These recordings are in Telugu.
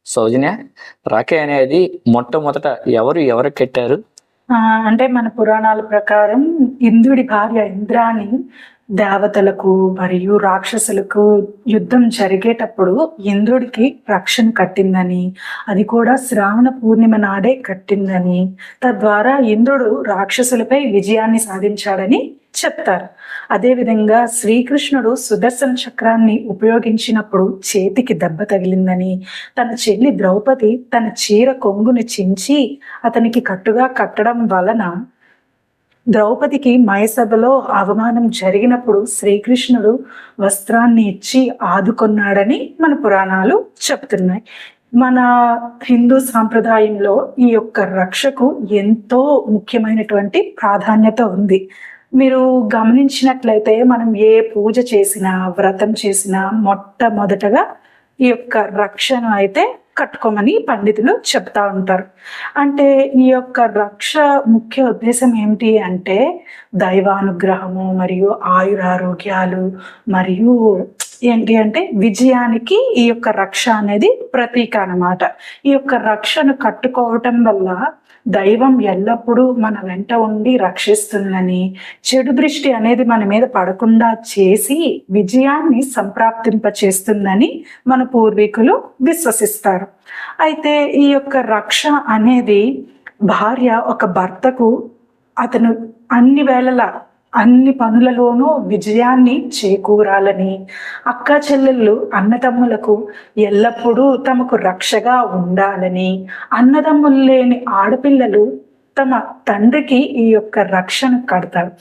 సౌజన్య, రాఖీ అనేది మొట్టమొదట ఎవరు కట్టారు? ఆ, అంటే మన పురాణాల ప్రకారం ఇంద్రుడి భార్య ఇంద్రాణి దేవతలకు మరియు రాక్షసులకు యుద్ధం జరిగేటప్పుడు ఇంద్రుడికి రక్షణ కట్టిందని, అది కూడా శ్రావణ పూర్ణిమ నాడే కట్టిందని, తద్వారా ఇంద్రుడు రాక్షసులపై విజయాన్ని సాధించాడని చెప్తారు. అదేవిధంగా శ్రీకృష్ణుడు సుదర్శన చక్రాన్ని ఉపయోగించినప్పుడు చేతికి దెబ్బ తగిలిందని, తన చెల్లి ద్రౌపది తన చీర కొంగుని చించి అతనికి కట్టుగా కట్టడం వలన ద్రౌపదికి మయసభలో అవమానం జరిగినప్పుడు శ్రీకృష్ణుడు వస్త్రాన్ని ఇచ్చి ఆదుకొన్నాడని మన పురాణాలు చెప్తున్నాయి. మన హిందూ సాంప్రదాయంలో ఈ యొక్క రక్షకు ఎంతో ముఖ్యమైనటువంటి ప్రాధాన్యత ఉంది. మీరు గమనించినట్లయితే మనం ఏ పూజ చేసినా, వ్రతం చేసినా మొట్టమొదటగా ఈ యొక్క రక్షను అయితే కట్టుకోమని పండితులు చెప్తా ఉంటారు. అంటే ఈ యొక్క రక్ష ముఖ్య ఉద్దేశం ఏమిటి అంటే దైవానుగ్రహము మరియు ఆయురారోగ్యాలు మరియు ఏంటి అంటే విజయానికి ఈ యొక్క రక్ష అనేది ప్రతీక అన్నమాట. ఈ యొక్క రక్షను కట్టుకోవటం వల్ల దైవం ఎల్లప్పుడూ మన వెంట ఉండి రక్షిస్తుందని, చెడు దృష్టి అనేది మన మీద పడకుండా చేసి విజయాన్ని సంప్రాప్తింప చేస్తుందని మన పూర్వీకులు విశ్వసిస్తారు. అయితే ఈ యొక్క రక్ష అనేది భార్య ఒక భర్తకు అతను అన్ని వేళలా అన్ని పనులలోనూ విజయాన్ని చేకూరాలని, అక్క చెల్లెళ్ళు అన్నదమ్ములకు ఎల్లప్పుడూ తమకు రక్షగా ఉండాలని, అన్నదమ్ములు లేని ఆడపిల్లలు తమ తండ్రికి ఈ యొక్క రక్షను కడతారు.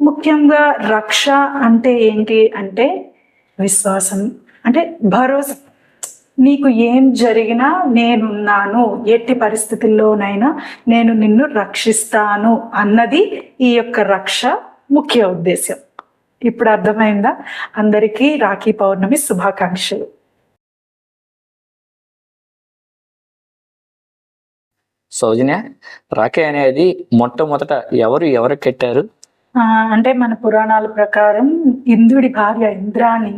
ముఖ్యంగా రక్ష అంటే ఏంటి అంటే విశ్వాసం, అంటే భరోసా. నీకు ఏం జరిగినా నేనున్నాను, ఎట్టి పరిస్థితుల్లోనైనా నేను నిన్ను రక్షిస్తాను అన్నది ఈ యొక్క రక్ష ముఖ్య ఉద్దేశం. ఇప్పుడు అర్థమైందా? అందరికీ రాఖీ పౌర్ణమి శుభాకాంక్షలు. సౌజన్య, రాఖీ అనేది మొట్టమొదట ఎవరు కట్టారు? అంటే మన పురాణాల ప్రకారం ఇంద్రుడి భార్య ఇంద్రాణి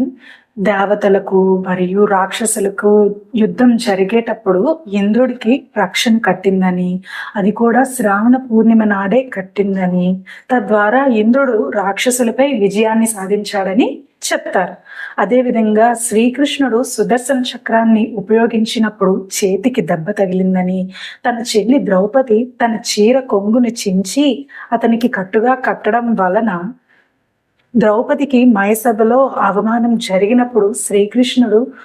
దేవతలకు మరియు రాక్షసులకు యుద్ధం జరిగేటప్పుడు ఇంద్రుడికి రక్షణ కట్టిందని, అది కూడా శ్రావణ పూర్ణిమ నాడే కట్టిందని, తద్వారా ఇంద్రుడు రాక్షసులపై విజయాన్ని సాధించాడని చెప్తారు. అదేవిధంగా శ్రీకృష్ణుడు సుదర్శన చక్రాన్ని ఉపయోగించినప్పుడు చేతికి దెబ్బ తగిలిందని, తన చెల్లి ద్రౌపది తన చీర కొంగుని చించి అతనికి కట్టుగా కట్టడం వలన ద్రౌపదికి మయసభలో అవమానం జరిగినప్పుడు శ్రీకృష్ణుడు